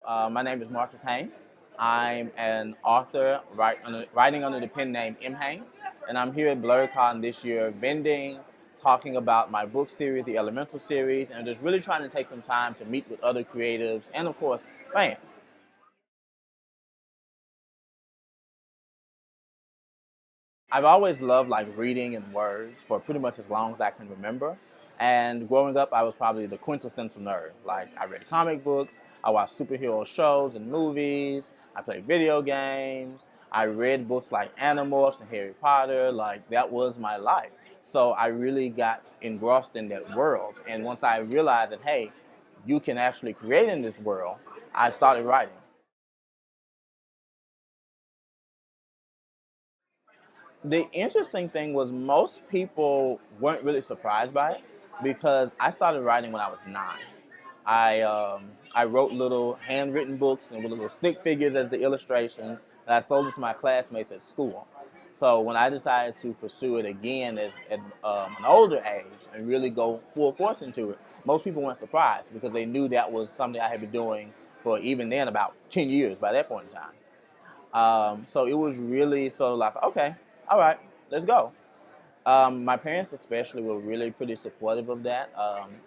My name is Marcus Haynes. I'm an author writing under the pen name M. Haynes, and I'm here at BlerDCon this year vending, talking about my book series, the Elemental series, and just really trying to take some time to meet with other creatives and, of course, fans. I've always loved reading and words for pretty much as long as I can remember. And growing up, I was probably the quintessential nerd. Like I read comic books, I watched superhero shows and movies, I played video games, I read books like Animorphs and Harry Potter. Like that was my life. So I really got engrossed in that world. And once I realized that, hey, you can actually create in this world, I started writing. The interesting thing was most people weren't really surprised by it because I started writing when I was 9. I wrote little handwritten books and with little stick figures as the illustrations, and I sold them to my classmates at school. So when I decided to pursue it again as at an older age and really go full force into it, most people weren't surprised because they knew that was something I had been doing for even then about 10 years by that point in time. So it was really sort of like, okay, all right, let's go. My parents especially were really pretty supportive of that.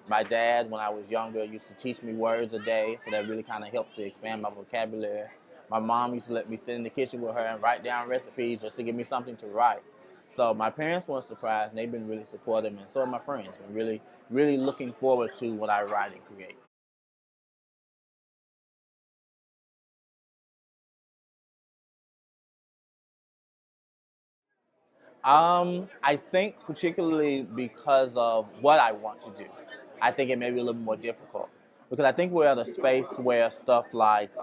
My dad, when I was younger, used to teach me words a day, so that really kind of helped to expand my vocabulary. My mom used to let me sit in the kitchen with her and write down recipes just to give me something to write. So my parents weren't surprised, and they've been really supportive, and so are my friends. And really, really looking forward to what I write and create. I think particularly because of what I want to do, I think it may be a little more difficult because I think we're at a space where stuff like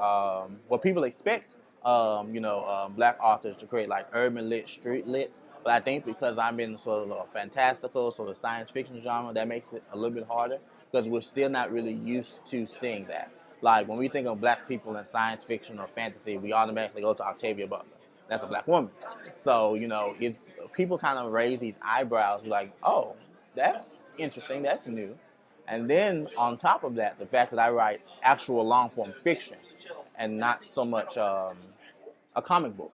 what people expect, black authors to create like urban lit, street lit. But I think because I'm in sort of a fantastical, sort of science fiction genre, that makes it a little bit harder because we're still not really used to seeing that. Like when we think of black people in science fiction or fantasy, we automatically go to Octavia Butler. That's a black woman. So, it's people kind of raise these eyebrows like, oh, that's interesting, that's new. And then on top of that, the fact that I write actual long form fiction and not so much a comic book.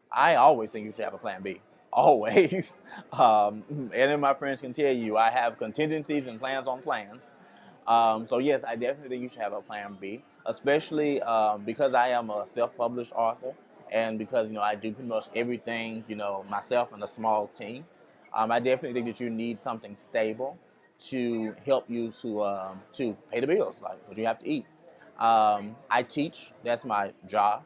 I always think you should have a plan B. Always. And then my friends can tell you I have contingencies and plans on plans. So yes, I definitely think you should have a plan B, especially because I am a self-published author, and because I do pretty much everything myself and a small team. I definitely think that you need something stable to help you to pay the bills, like because you have to eat. I teach. That's my job.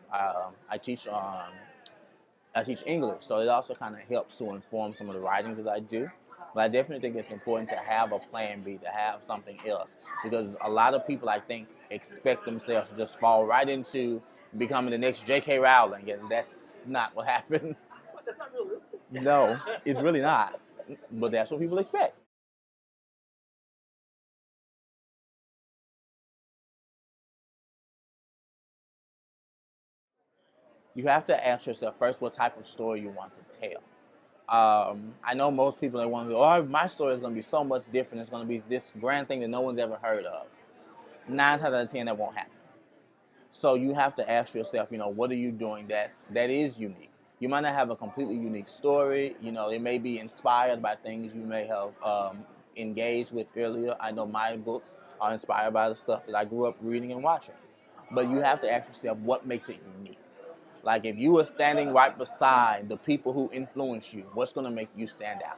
I teach English, so it also kind of helps to inform some of the writings that I do. But I definitely think it's important to have a plan B, to have something else, because a lot of people I think expect themselves to just fall right into becoming the next J.K. Rowling, and that's not what happens. That's not realistic. No, it's really not. But that's what people expect. You have to ask yourself first what type of story you want to tell. I know most people that want to go, oh, my story is going to be so much different. It's going to be this grand thing that no one's ever heard of. 9 times out of 10, that won't happen. So you have to ask yourself, what are you doing that is unique? You might not have a completely unique story. It may be inspired by things you may have engaged with earlier. I know my books are inspired by the stuff that I grew up reading and watching. But you have to ask yourself what makes it unique. Like if you were standing right beside the people who influence you, what's going to make you stand out?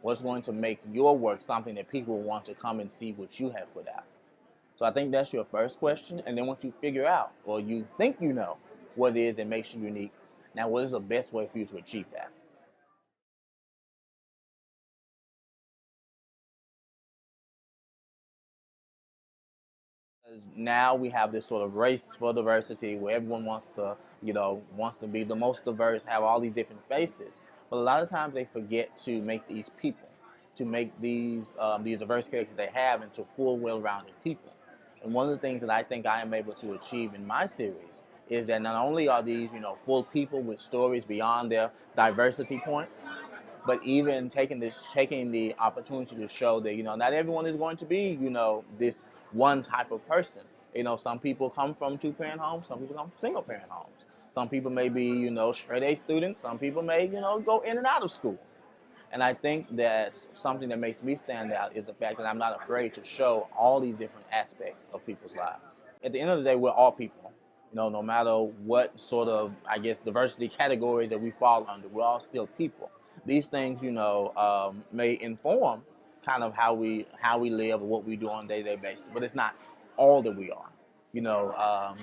What's going to make your work something that people want to come and see what you have put out? So I think that's your first question. And then once you figure out, or you think you know what it is that makes you unique, now what is the best way for you to achieve that? Now we have this sort of race for diversity where everyone wants to be the most diverse, have all these different faces. But a lot of times they forget to make these people, to make these diverse characters they have into full, well-rounded people. And one of the things that I think I am able to achieve in my series is that not only are these full people with stories beyond their diversity points, But even taking the opportunity to show that, not everyone is going to be, this one type of person. Some people come from two-parent homes, some people come from single-parent homes. Some people may be, straight A students. Some people may, go in and out of school. And I think that something that makes me stand out is the fact that I'm not afraid to show all these different aspects of people's lives. At the end of the day, we're all people. No matter what sort of, I guess, diversity categories that we fall under, we're all still people. These things, may inform kind of how we live or what we do on a day-to-day basis, but it's not all that we are. You know,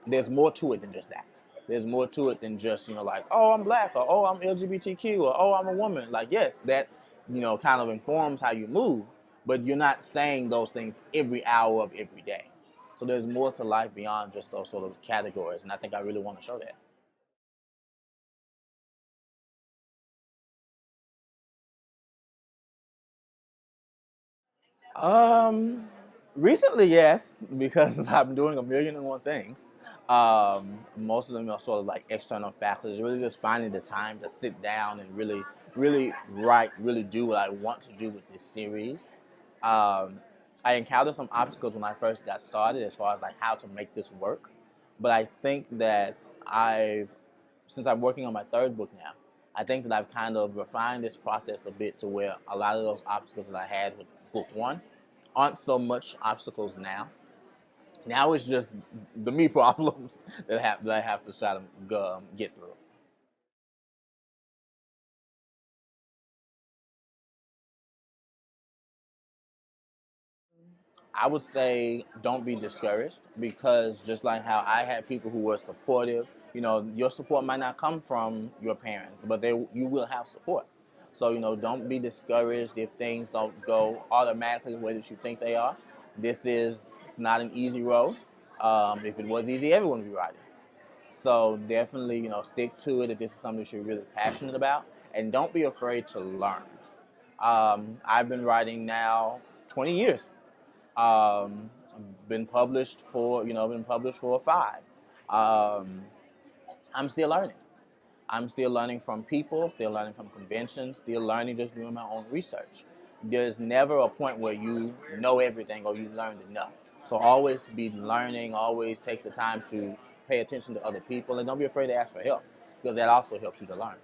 there's more to it than just that. There's more to it than just, like, oh, I'm black, or oh, I'm LGBTQ, or oh, I'm a woman. Like, yes, that, kind of informs how you move, but you're not saying those things every hour of every day. So there's more to life beyond just those sort of categories, and I think I really want to show that. Um, Recently, yes, because I'm doing a million and one things. Most of them are sort of like external factors. Really, just finding the time to sit down and really, really write, really do what I want to do with this series. Um, I encountered some obstacles when I first got started, as far as like how to make this work. But I think that since I'm working on my third book now, I think that I've kind of refined this process a bit to where a lot of those obstacles that I had with book one aren't so much obstacles now. Now it's just the me problems that I have to try to get through. I would say don't be discouraged, because just like how I had people who were supportive, your support might not come from your parents, but you will have support. So, don't be discouraged if things don't go automatically the way that you think they are. It's not an easy road. If it was easy, everyone would be riding. So definitely, stick to it if this is something that you're really passionate about, and don't be afraid to learn. I've been writing now 20 years. Um, been published for five. Um, I'm still learning. I'm still learning from people, still learning from conventions, still learning just doing my own research. There's never a point where you know everything or you learned enough. So always be learning, always take the time to pay attention to other people, and don't be afraid to ask for help, because that also helps you to learn.